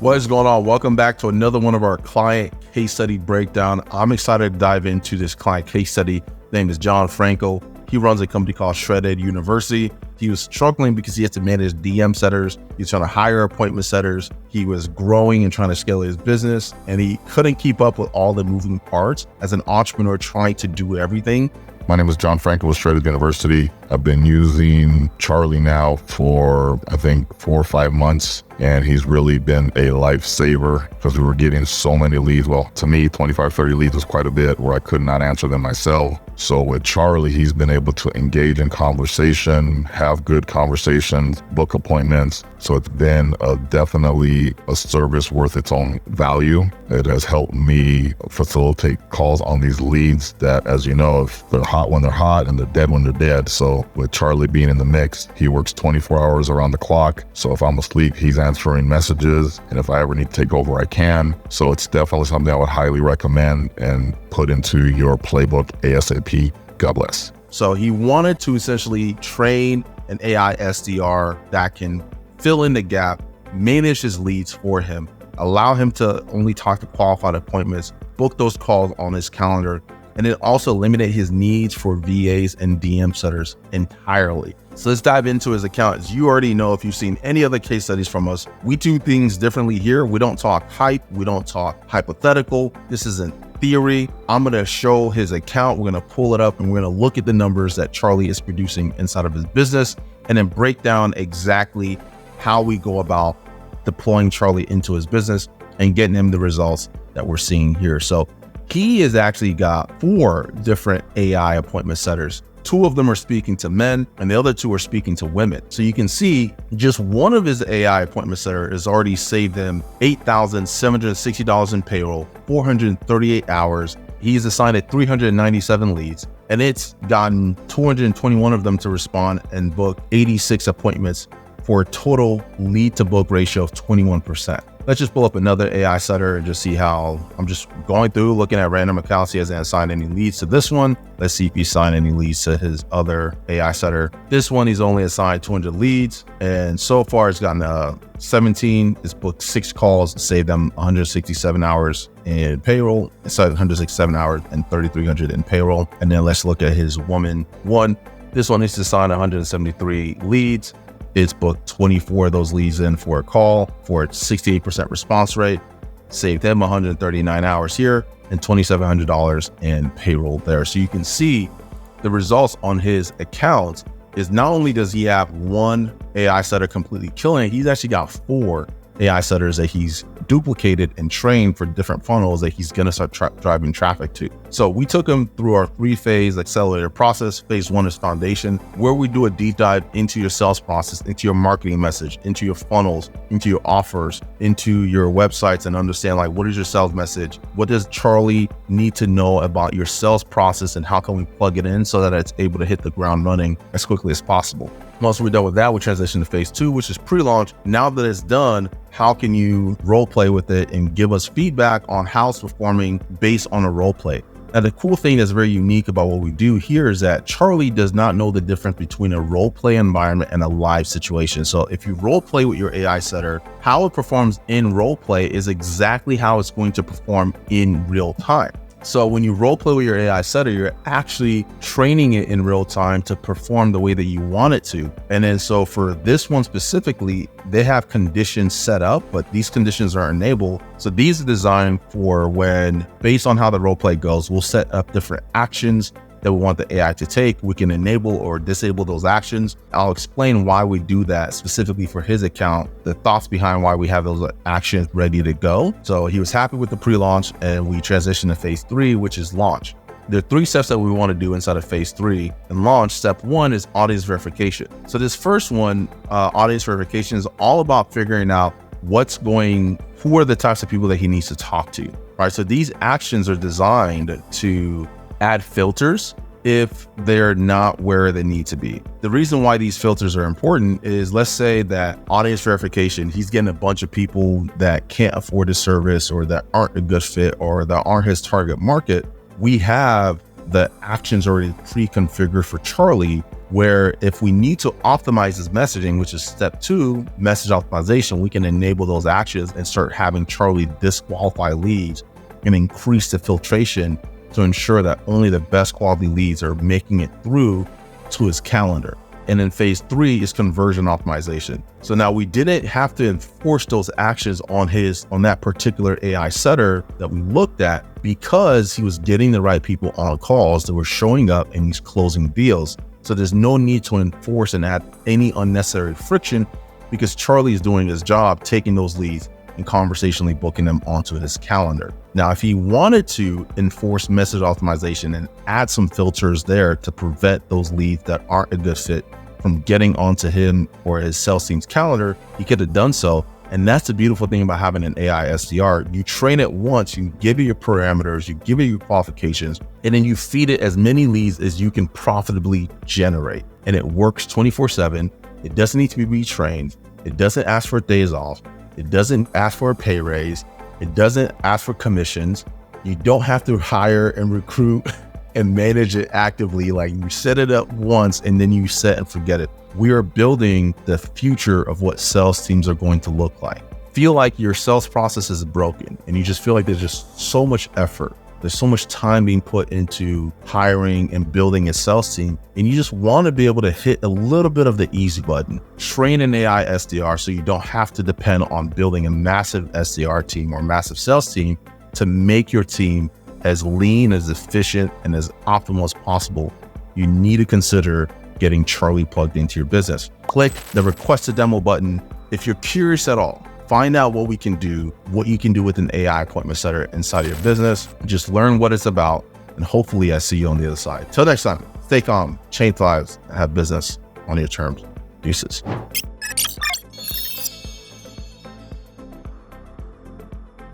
What is going on? Welcome back to another one of our client case study breakdown. I'm excited to dive into this client case study. His name is John Franco. He runs a company called Shredded University. He was struggling because he had to manage DM setters. He was trying to hire appointment setters. He was growing and trying to scale his business, and he couldn't keep up with all the moving parts as an entrepreneur trying to do everything. My name is John Franco with Shredded University. I've been using Charlie now for, I think, 4 or 5 months, and he's really been a lifesaver because we were getting so many leads. Well, to me, 25, 30 leads was quite a bit where I could not answer them myself. So with Charlie, he's been able to engage in conversation, have good conversations, book appointments. So it's been definitely a service worth its own value. It has helped me facilitate calls on these leads that, as you know, if they're hot when they're hot and they're dead when they're dead. So with Charlie being in the mix, he works 24 hours around the clock. So if I'm asleep, he's answering messages. And if I ever need to take over, I can. So it's definitely something I would highly recommend and put into your playbook ASAP. God bless. So he wanted to essentially train an AI SDR that can fill in the gap, manage his leads for him, allow him to only talk to qualified appointments, book those calls on his calendar, and then also eliminate his needs for VAs and DM setters entirely. So let's dive into his account. As you already know, if you've seen any other case studies from us, we do things differently here. We don't talk hype. We don't talk hypothetical. This isn't theory. I'm going to show his account. We're going to pull it up and we're going to look at the numbers that Charlie is producing inside of his business and then break down exactly how we go about deploying Charlie into his business and getting him the results that we're seeing here. So he has actually got 4 different AI appointment setters. 2 of them are speaking to men and the other 2 are speaking to women. So you can see just one of his AI appointment setter has already saved him $8,760 in payroll, 438 hours. He's assigned 397 leads and it's gotten 221 of them to respond and book 86 appointments for a total lead to book ratio of 21%. Let's just pull up another AI setter and just see how I'm just going through, looking at random accounts. He hasn't assigned any leads to this one. Let's see if he signed any leads to his other AI setter. This one, he's only assigned 200 leads. And so far it's gotten 17, it's booked 6 calls, saved them 167 hours in payroll, inside 167 hours and 3,300 in payroll. And then let's look at his woman one. This one is assigned 173 leads. It's booked 24 of those leads in for a call for a 68% response rate, saved him 139 hours here and $2,700 in payroll there. So you can see the results on his account is not only does he have 1 AI setter completely killing it, he's actually got 4 AI setters that he's duplicated and trained for different funnels that he's going to start driving traffic to. So we took him through our 3-phase accelerator process. Phase 1 is foundation, where we do a deep dive into your sales process, into your marketing message, into your funnels, into your offers, into your websites, and understand like, what is your sales message? What does Charlie need to know about your sales process and how can we plug it in so that it's able to hit the ground running as quickly as possible? Once we're done with that, we transition to phase 2, which is pre-launch. Now that it's done, how can you role play with it and give us feedback on how it's performing based on a role play? Now, the cool thing that's very unique about what we do here is that Charlie does not know the difference between a role play environment and a live situation. So if you role play with your AI setter, how it performs in role play is exactly how it's going to perform in real time. So when you role play with your AI setter, you're actually training it in real time to perform the way that you want it to. And then so for this one specifically, they have conditions set up, but these conditions are enabled. So these are designed for when, based on how the role play goes, we'll set up different actions that we want the AI to take. We can enable or disable those actions. I'll explain why we do that specifically for his account, the thoughts behind why we have those actions ready to go. So he was happy with the pre-launch and we transitioned to phase 3, which is launch. There are 3 steps that we want to do inside of phase 3 and launch. Step 1 is audience verification. So this first one, audience verification, is all about figuring out who are the types of people that he needs to talk to, right? So these actions are designed to add filters if they're not where they need to be. The reason why these filters are important is, let's say that audience verification, he's getting a bunch of people that can't afford his service or that aren't a good fit or that aren't his target market. We have the actions already pre-configured for Charlie where if we need to optimize this messaging, which is step 2, message optimization, we can enable those actions and start having Charlie disqualify leads and increase the filtration to ensure that only the best quality leads are making it through to his calendar. And then phase 3 is conversion optimization. So now we didn't have to enforce those actions on that particular AI setter that we looked at, because he was getting the right people on calls that were showing up and he's closing deals. So there's no need to enforce and add any unnecessary friction, because Charlie is doing his job, taking those leads and conversationally booking them onto his calendar. Now, if he wanted to enforce message optimization and add some filters there to prevent those leads that aren't a good fit from getting onto him or his sales team's calendar, he could have done so. And that's the beautiful thing about having an AI SDR. You train it once, you give it your parameters, you give it your qualifications, and then you feed it as many leads as you can profitably generate. And it works 24/7. It doesn't need to be retrained. It doesn't ask for days off. It doesn't ask for a pay raise. It doesn't ask for commissions. You don't have to hire and recruit and manage it actively. Like, you set it up once and then you set and forget it. We are building the future of what sales teams are going to look like. Feel like your sales process is broken and you just feel like there's just so much effort. There's so much time being put into hiring and building a sales team, and you just want to be able to hit a little bit of the easy button. Train an AI SDR so you don't have to depend on building a massive SDR team or massive sales team to make your team as lean, as efficient, and as optimal as possible. You need to consider getting Charlie plugged into your business. Click the request a demo button. If you're curious at all, find out what we can do, what you can do with an AI appointment setter inside of your business. Just learn what it's about, and hopefully I see you on the other side. Till next time, stay calm, change lives, and have business on your terms. Deuces.